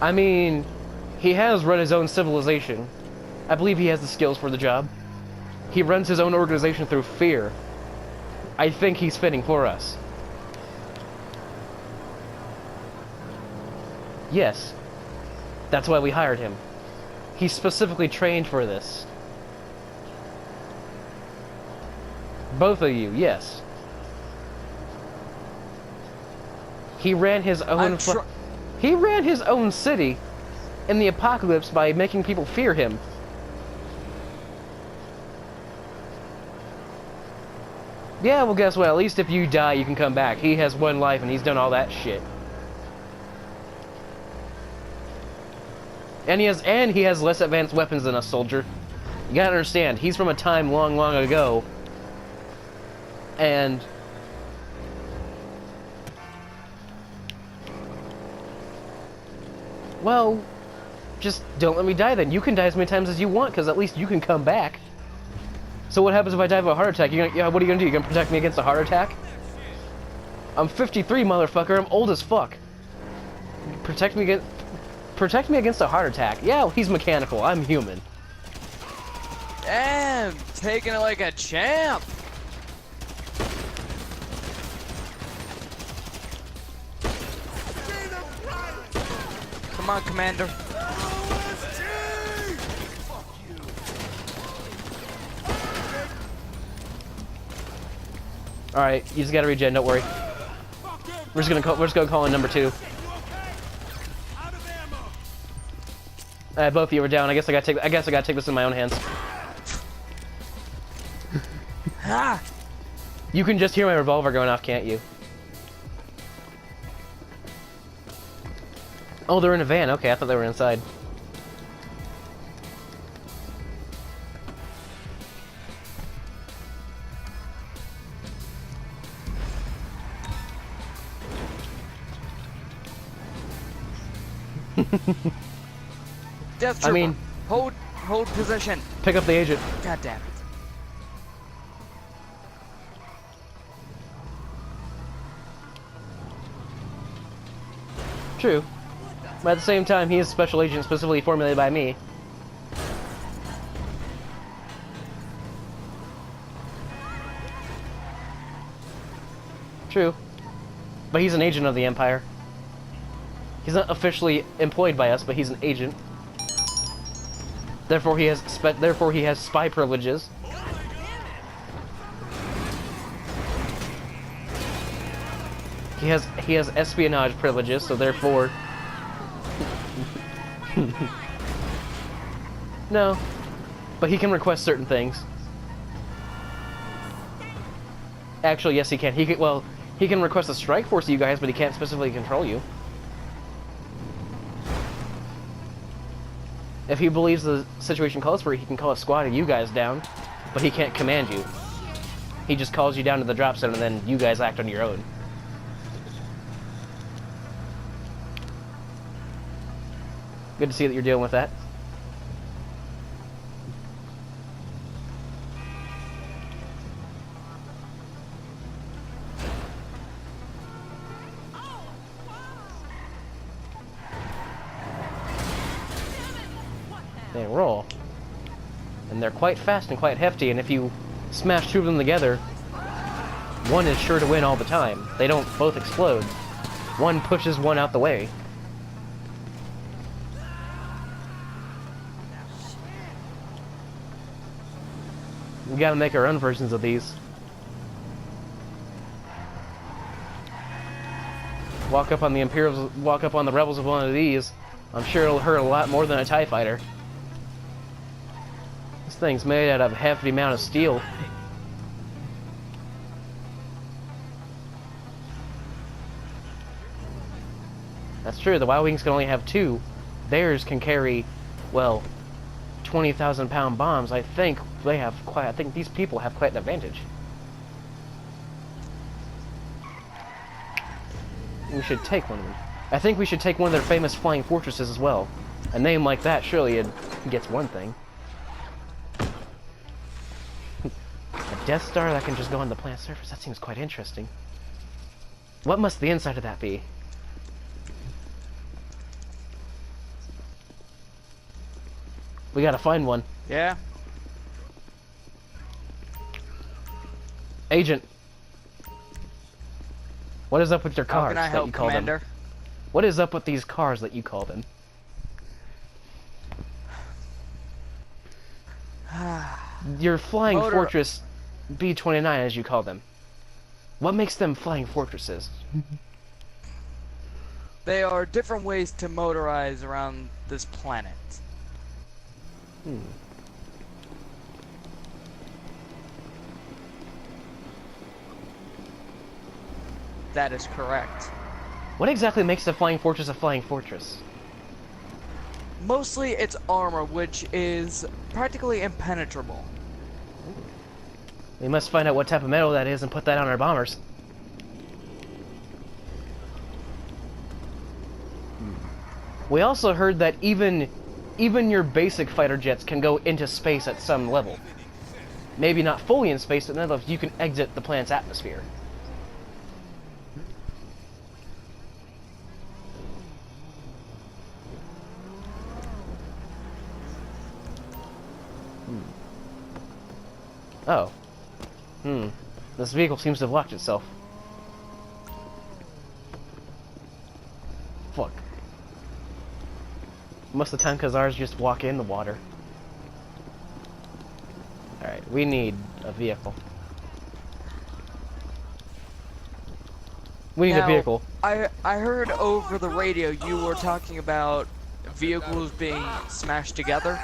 I mean, he has run his own civilization. I believe he has the skills for the job. He runs his own organization through fear. I think he's fitting for us. Yes. That's why we hired him. He's specifically trained for this. Both of you, yes. He ran his own he ran his own city in the apocalypse by making people fear him. Yeah, well guess what? At least if you die, you can come back. He has one life and he's done all that shit. And he has less advanced weapons than us, soldier. You gotta understand, he's from a time long, long ago. And well, just don't let me die then. You can die as many times as you want, because at least you can come back. So what happens if I die of a heart attack? What are you gonna do? You gonna protect me against a heart attack? I'm 53, motherfucker. I'm old as fuck. Protect me against a heart attack. Yeah, well, he's mechanical. I'm human. Damn, taking it like a champ. Come on, Commander. All right, you just gotta regen. Don't worry. We're just gonna call in number 2. Both of you are down. I guess I gotta take this in my own hands. Ah! You can just hear my revolver going off, can't you? Oh, they're in a van. Okay, I thought they were inside. Death Trooper, I mean, hold position. pick up the agent. God damn it. True. But at the same time, he is a special agent specifically formulated by me. True. But he's an agent of the Empire. He's not officially employed by us, but he's an agent. Therefore, he has spy privileges. He has espionage privileges, so therefore. No, but he can request certain things. Actually, yes, he can. He can request a strike force of you guys, but he can't specifically control you. If he believes the situation calls for it, he can call a squad of you guys down, but he can't command you. He just calls you down to the drop zone, and then you guys act on your own. Good to see that you're dealing with that. They roll. And they're quite fast and quite hefty, and if you smash 2 of them together, one is sure to win all the time. They don't both explode. One pushes one out the way. We gotta make our own versions of these. Walk up on the rebels with one of these. I'm sure it'll hurt a lot more than a TIE fighter. This thing's made out of a hefty amount of steel. That's true, the Y-Wings can only have 2. Theirs can carry, well, 20,000-pound bombs. I think these people have quite an advantage. We should take one of them. I think we should take one of their famous flying fortresses as well. A name like that, surely it gets one thing. A Death Star that can just go on the planet's surface, that seems quite interesting. What must the inside of that be? We gotta find one. Yeah. Agent. What is up with your How cars can I that help, you call Commander? them? What is up with these cars that you call them? Your Flying Motor- Fortress B-29, as you call them. What makes them Flying Fortresses? They are different ways to motorize around this planet. That is correct. What exactly makes a Flying Fortress a Flying Fortress? Mostly its armor, which is practically impenetrable. We must find out what type of metal that is and put that on our bombers. We also heard that even your basic fighter jets can go into space at some level. Maybe not fully in space, but nonetheless you can exit the planet's atmosphere. Oh. This vehicle seems to have locked itself. Fuck. Most of the time, because ours just walk in the water. Alright, we need a vehicle. We need a Now, vehicle. I heard over the radio you were talking about vehicles being smashed together.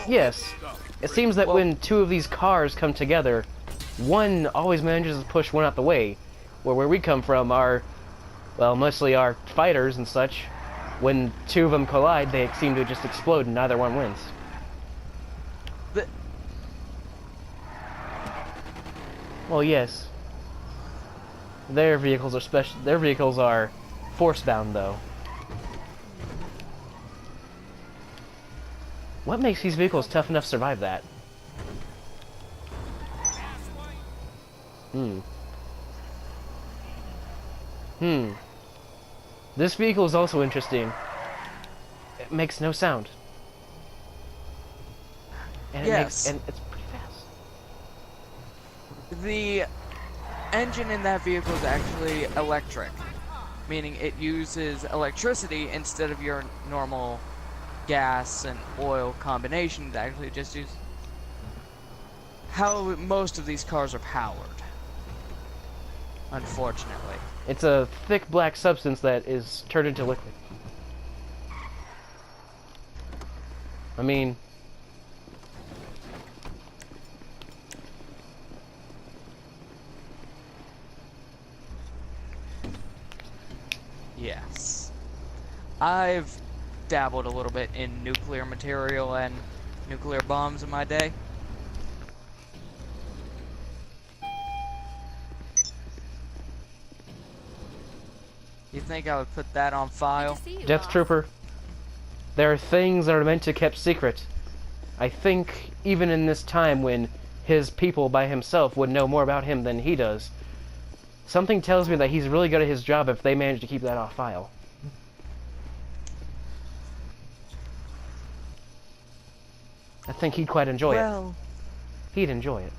Yes. It seems that Well- when two of these cars come together, one always manages to push one out the way. Where we come from, well, mostly our fighters and such, when two of them collide, they seem to just explode and neither one wins. The, Well, yes. Their vehicles are special. Their vehicles are force-bound, though. What makes these vehicles tough enough to survive that? This vehicle is also interesting. It makes no sound. And Yes. it's pretty fast. the engine in that vehicle is actually electric, meaning it uses electricity instead of your normal gas and oil combination. It actually just uses how most of these cars are powered, unfortunately. It's a thick black substance that is turned into liquid. I mean... Yes. I've dabbled a little bit in nuclear material and nuclear bombs in my day. You think I would put that on file? Death Trooper, there are things that are meant to be kept secret. I think even in this time when his people by himself would know more about him than he does, something tells me that he's really good at his job if they manage to keep that off file. I think he'd quite enjoy it. He'd enjoy it.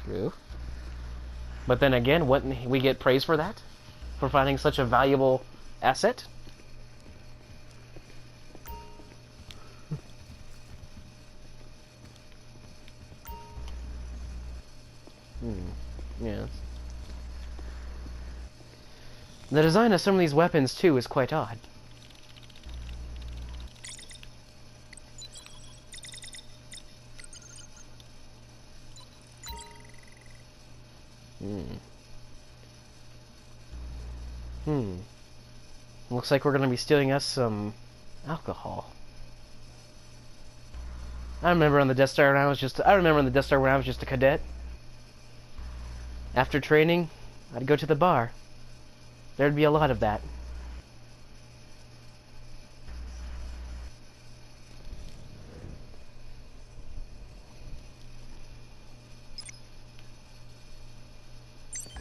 True. But then again, wouldn't we get praise for that? For finding such a valuable asset? Yes. The design of some of these weapons, too, is quite odd. Looks like we're gonna be stealing us some alcohol. I remember on the Death Star when I was just a cadet. After training, I'd go to the bar. There'd be a lot of that.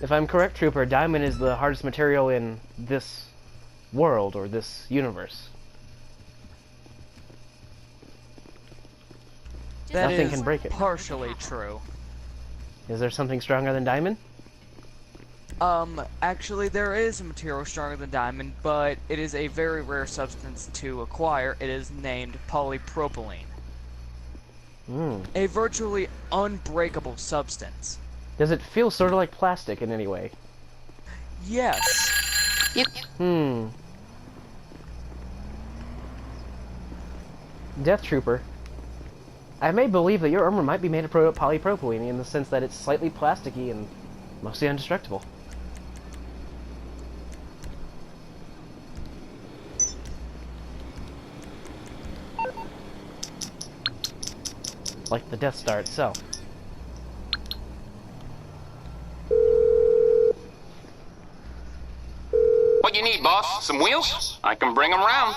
If I'm correct, Trooper, diamond is the hardest material in this world or this universe. That Nothing is can break it. partially true. Is there something stronger than diamond? Actually, there is a material stronger than diamond, but it is a very rare substance to acquire. It is named polypropylene. A virtually unbreakable substance. Does it feel sort of like plastic in any way? Yes. Death Trooper. I may believe that your armor might be made of polypropylene in the sense that it's slightly plasticky and mostly indestructible. Like the Death Star itself. What you need, boss? Some wheels? I can bring them round.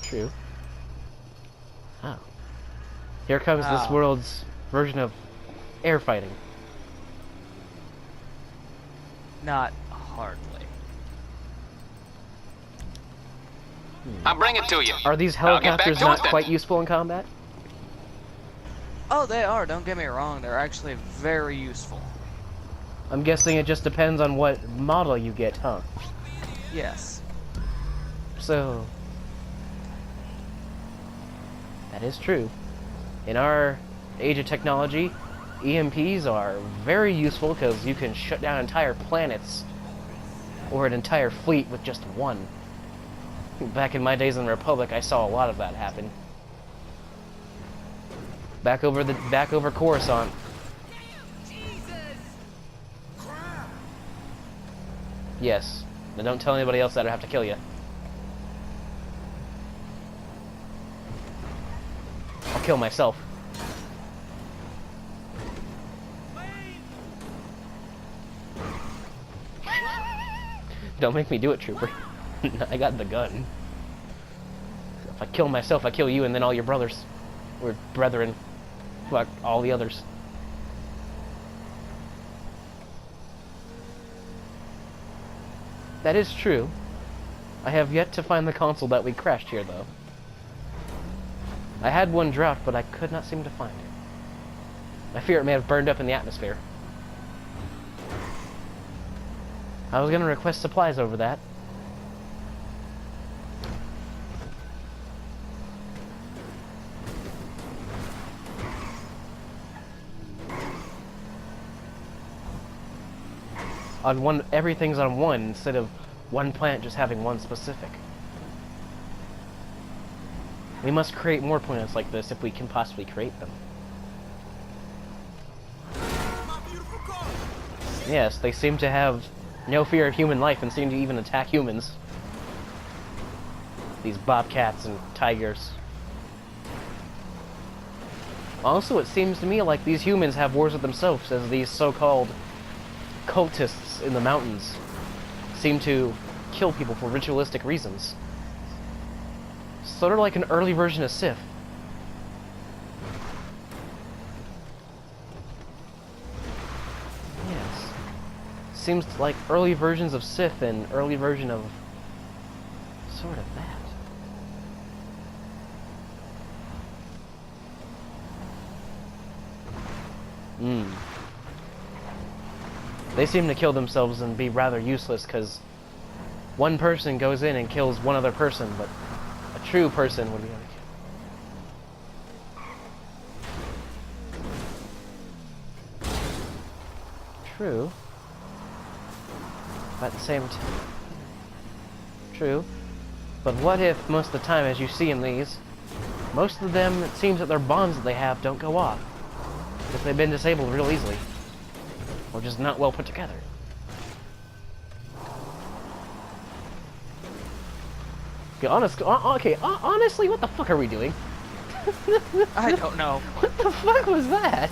True. Oh. Here comes this world's version of air fighting. Not hardly. I'll bring it to you. Are these I'll get back helicopters to not it then. quite useful in combat? Oh, they are, don't get me wrong. They're actually very useful. I'm guessing it just depends on what model you get, huh? Yes. So... that is true. In our age of technology, EMPs are very useful because you can shut down entire planets or an entire fleet with just one. Back in my days in the Republic, I saw a lot of that happen. Back over Coruscant. Yes. Now don't tell anybody else that I have to kill you. I'll kill myself. Don't make me do it, Trooper. I got the gun. If I kill myself, I kill you and then all your brothers. Or brethren. Fuck, all the others. That is true. I have yet to find the console that we crashed here, though. I had one dropped, but I could not seem to find it. I fear it may have burned up in the atmosphere. I was gonna request supplies over that. On one, everything's on one instead of one planet just having one specific. We must create more planets like this if we can possibly create them. Yes, they seem to have no fear of human life and seem to even attack humans. These bobcats and tigers. Also, it seems to me like these humans have wars with themselves, as these so-called cultists in the mountains seem to kill people for ritualistic reasons. Sort of like an early version of Sith. Yes. Seems like early versions of Sith and early version of sort of that. They seem to kill themselves and be rather useless because one person goes in and kills one other person, but a true person would be able to kill. True. But at the same time... True. But what if most of the time, as you see in these, most of them, it seems that their bombs that they have don't go off. Because they've been disabled real easily. Or just not well put together. Okay, honestly, what the fuck are we doing? I don't know. What the fuck was that?